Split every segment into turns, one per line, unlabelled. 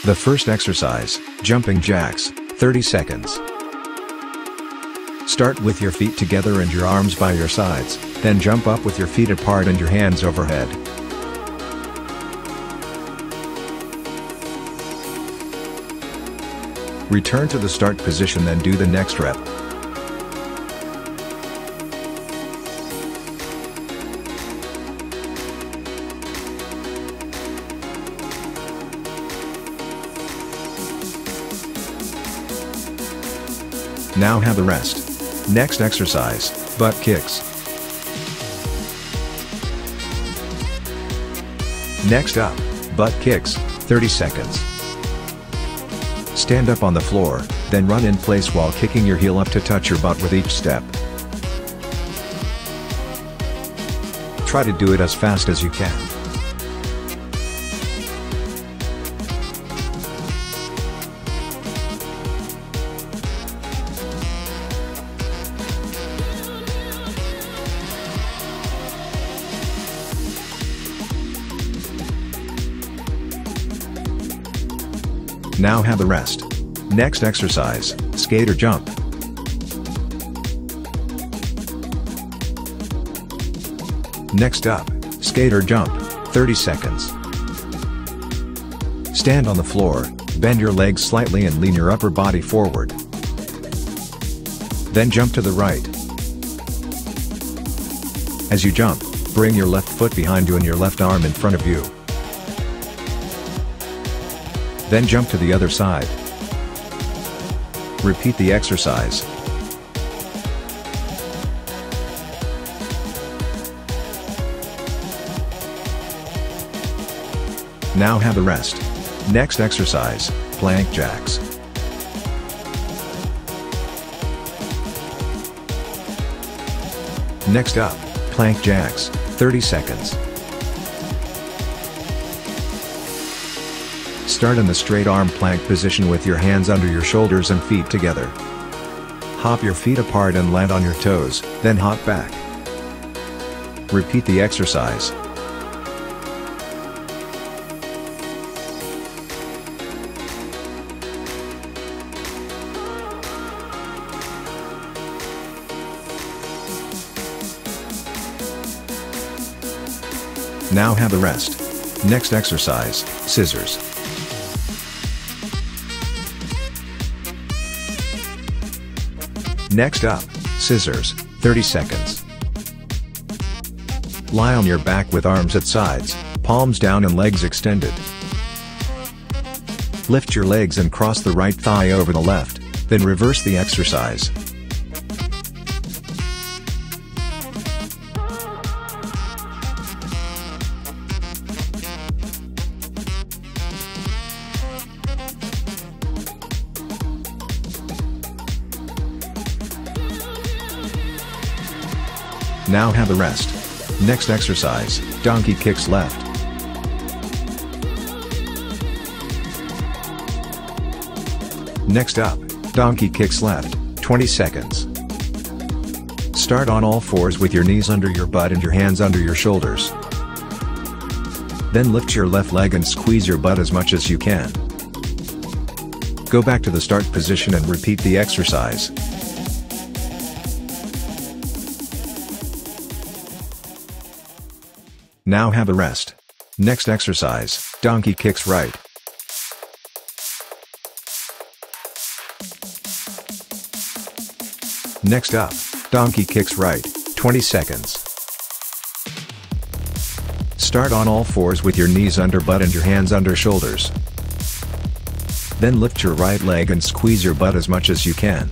The first exercise, jumping jacks, 30 seconds. Start with your feet together and your arms by your sides, then jump up with your feet apart and your hands overhead. Return to the start position, then do the next rep. Now have the rest. Next exercise, butt kicks. Next up, butt kicks, 30 seconds. Stand up on the floor, then run in place while kicking your heel up to touch your butt with each step. Try to do it as fast as you can. Now have the rest. Next exercise, skater jump. Next up, skater jump, 30 seconds. Stand on the floor, bend your legs slightly and lean your upper body forward. Then jump to the right. As you jump, bring your left foot behind you and your left arm in front of you. Then jump to the other side. Repeat the exercise. Now have the rest. Next exercise, plank jacks. Next up, plank jacks, 30 seconds. Start in the straight arm plank position with your hands under your shoulders and feet together. Hop your feet apart and land on your toes, then hop back. Repeat the exercise. Now have the rest. Next exercise, scissors. Next up, scissors, 30 seconds. Lie on your back with arms at sides, palms down and legs extended. Lift your legs and cross the right thigh over the left, then reverse the exercise. Now have the rest. Next exercise, donkey kicks left. Next up, donkey kicks left, 20 seconds. Start on all fours with your knees under your butt and your hands under your shoulders. Then lift your left leg and squeeze your butt as much as you can. Go back to the start position and repeat the exercise. Now have the rest. Next exercise, donkey kicks right. Next up, donkey kicks right, 20 seconds. Start on all fours with your knees under butt and your hands under shoulders. Then lift your right leg and squeeze your butt as much as you can.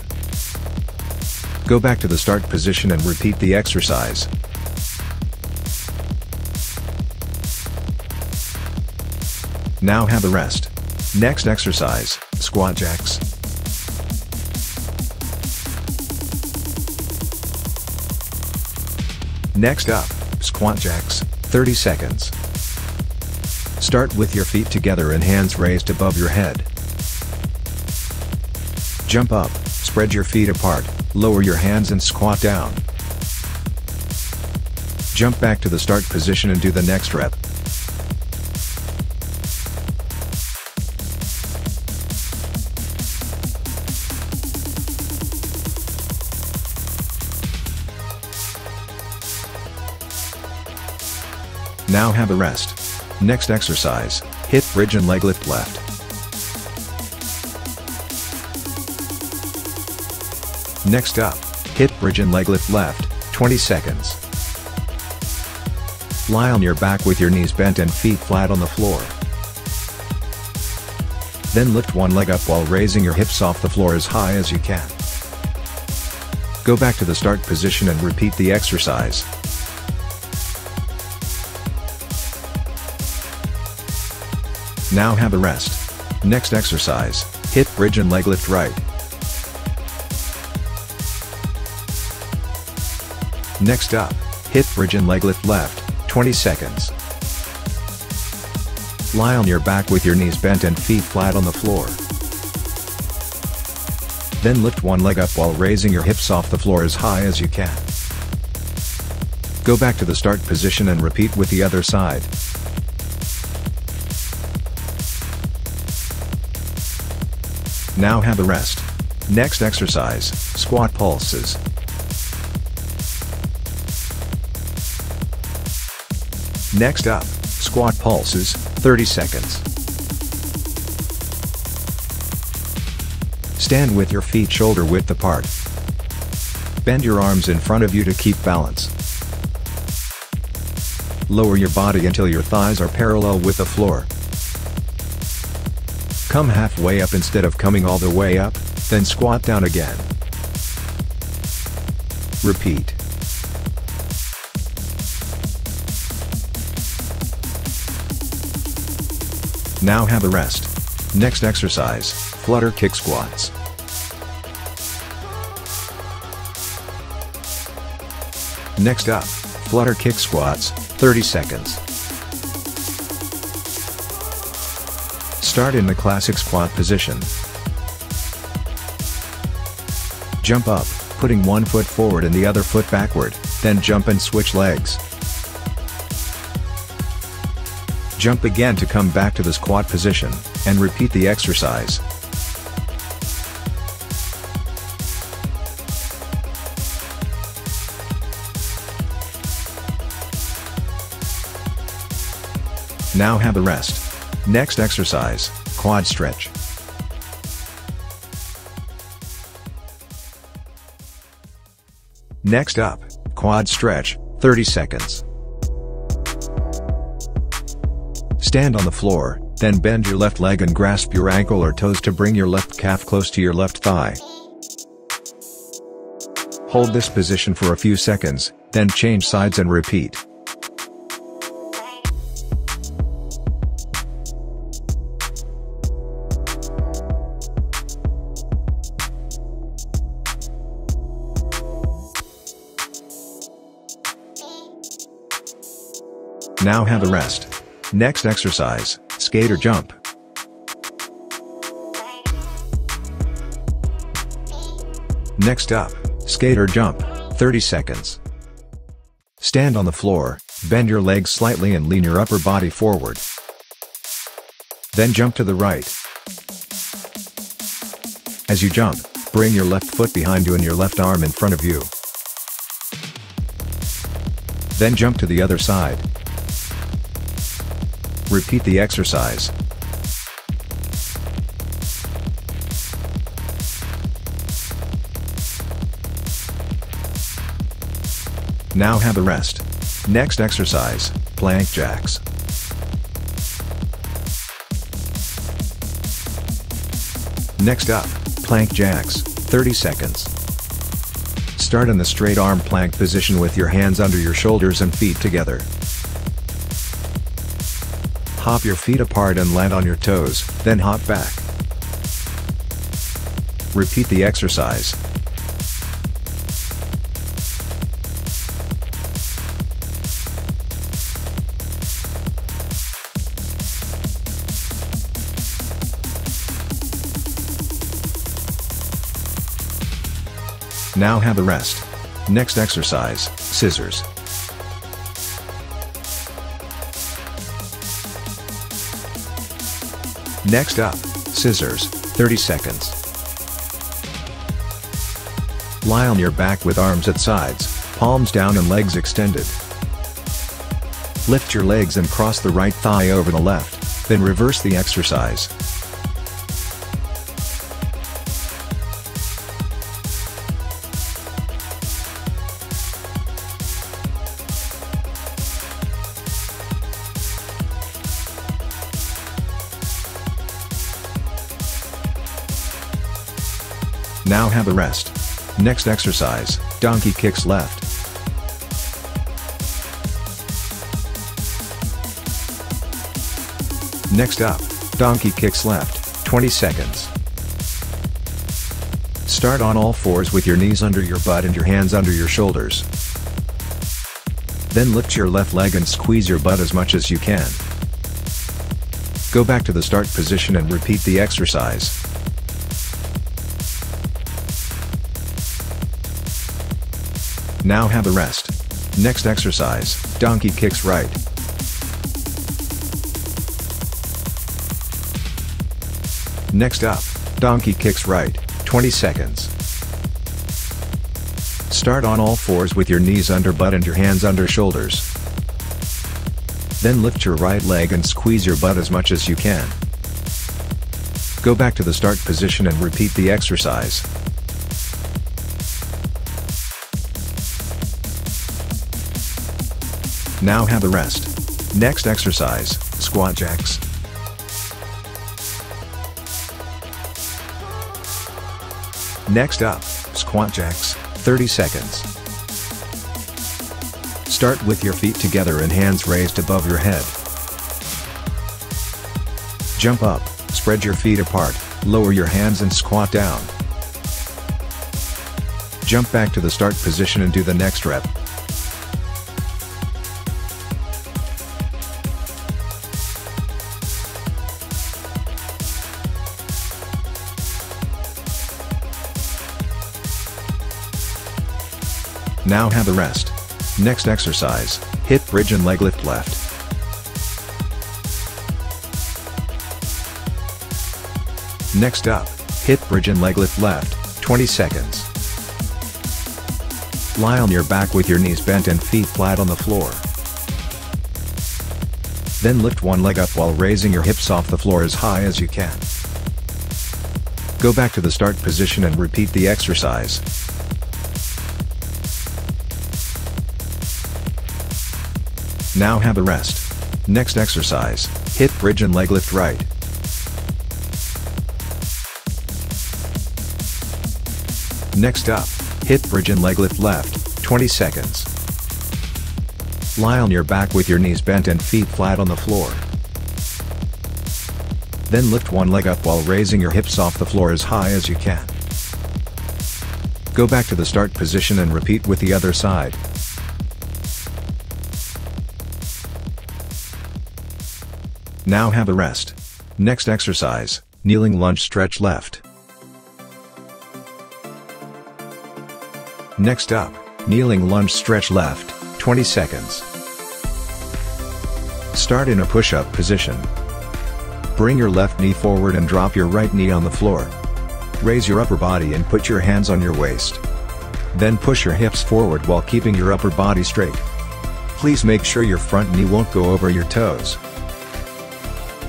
Go back to the start position and repeat the exercise. Now have the rest. Next exercise, squat jacks. Next up, squat jacks, 30 seconds. Start with your feet together and hands raised above your head. Jump up, spread your feet apart, lower your hands and squat down. Jump back to the start position and do the next rep. Now have a rest. Next exercise, hip bridge and leg lift left. Next up, hip bridge and leg lift left, 20 seconds. Lie on your back with your knees bent and feet flat on the floor. Then lift one leg up while raising your hips off the floor as high as you can. Go back to the start position and repeat the exercise. Now have a rest. Next exercise, hip bridge and leg lift right. Next up, hip bridge and leg lift left, 20 seconds. Lie on your back with your knees bent and feet flat on the floor. Then lift one leg up while raising your hips off the floor as high as you can. Go back to the start position and repeat with the other side. Now have a rest. Next exercise, squat pulses. Next up, squat pulses, 30 seconds. Stand with your feet shoulder width apart. Bend your arms in front of you to keep balance. Lower your body until your thighs are parallel with the floor. Come halfway up instead of coming all the way up, then squat down again. Repeat. Now have a rest. Next exercise, flutter kick squats. Next up, flutter kick squats, 30 seconds. Start in the classic squat position. Jump up, putting one foot forward and the other foot backward, then jump and switch legs. Jump again to come back to the squat position, and repeat the exercise. Now have a rest. Next exercise, quad stretch. Next up, quad stretch, 30 seconds. Stand on the floor, then bend your left leg and grasp your ankle or toes to bring your left calf close to your left thigh. Hold this position for a few seconds, then change sides and repeat. Now have a rest. Next exercise, skate or jump. Next up, skate or jump, 30 seconds. Stand on the floor, bend your legs slightly and lean your upper body forward. Then jump to the right. As you jump, bring your left foot behind you and your left arm in front of you. Then jump to the other side. Repeat the exercise. Now have a rest. Next exercise, plank jacks. Next up, plank jacks, 30 seconds. Start in the straight arm plank position with your hands under your shoulders and feet together. Hop your feet apart and land on your toes, then hop back. Repeat the exercise. Now have a rest. Next exercise, scissors. Next up, scissors, 30 seconds. Lie on your back with arms at sides, palms down and legs extended. Lift your legs and cross the right thigh over the left, then reverse the exercise. Now have a rest. Next exercise, donkey kicks left. Next up, donkey kicks left, 20 seconds. Start on all fours with your knees under your butt and your hands under your shoulders. Then lift your left leg and squeeze your butt as much as you can. Go back to the start position and repeat the exercise. Now have a rest. Next exercise, donkey kicks right. Next up, donkey kicks right, 20 seconds. Start on all fours with your knees under butt and your hands under shoulders. Then lift your right leg and squeeze your butt as much as you can. Go back to the start position and repeat the exercise. Now have a rest. Next exercise, squat jacks. Next up, squat jacks, 30 seconds. Start with your feet together and hands raised above your head. Jump up, spread your feet apart, lower your hands and squat down. Jump back to the start position and do the next rep. Now have a rest. Next exercise, hip bridge and leg lift left. Next up, hip bridge and leg lift left, 20 seconds. Lie on your back with your knees bent and feet flat on the floor. Then lift one leg up while raising your hips off the floor as high as you can. Go back to the start position and repeat the exercise. Now have a rest. Next exercise, hip bridge and leg lift right. Next up, hip bridge and leg lift left, 20 seconds. Lie on your back with your knees bent and feet flat on the floor. Then lift one leg up while raising your hips off the floor as high as you can. Go back to the start position and repeat with the other side. Now have a rest. Next exercise, kneeling lunge stretch left. Next up, kneeling lunge stretch left, 20 seconds. Start in a push-up position. Bring your left knee forward and drop your right knee on the floor. Raise your upper body and put your hands on your waist. Then push your hips forward while keeping your upper body straight. Please make sure your front knee won't go over your toes.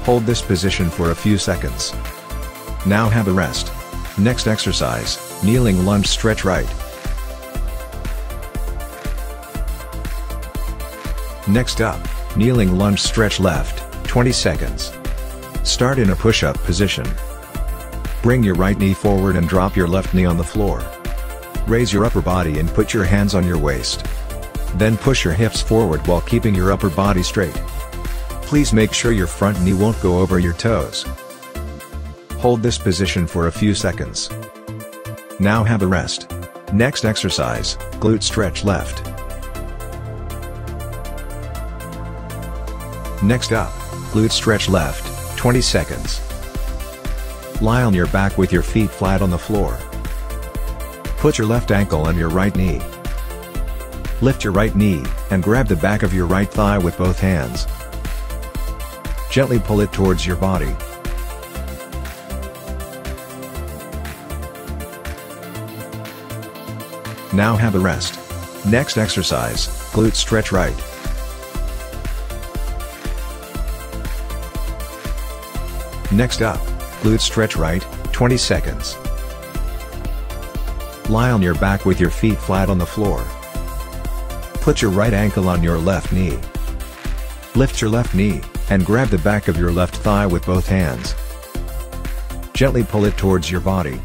Hold this position for a few seconds. Now have a rest. Next exercise, kneeling lunge stretch right. Next up, kneeling lunge stretch left, 20 seconds. Start in a push-up position. Bring your right knee forward and drop your left knee on the floor. Raise your upper body and put your hands on your waist. Then push your hips forward while keeping your upper body straight. Please make sure your front knee won't go over your toes. Hold this position for a few seconds. Now have a rest. Next exercise, glute stretch left. Next up, glute stretch left, 20 seconds. Lie on your back with your feet flat on the floor. Put your left ankle on your right knee. Lift your right knee, and grab the back of your right thigh with both hands. Gently pull it towards your body. Now have a rest. Next exercise, glute stretch right. Next up, glute stretch right, 20 seconds. Lie on your back with your feet flat on the floor. Put your right ankle on your left knee. Lift your left knee, and grab the back of your left thigh with both hands. Gently pull it towards your body.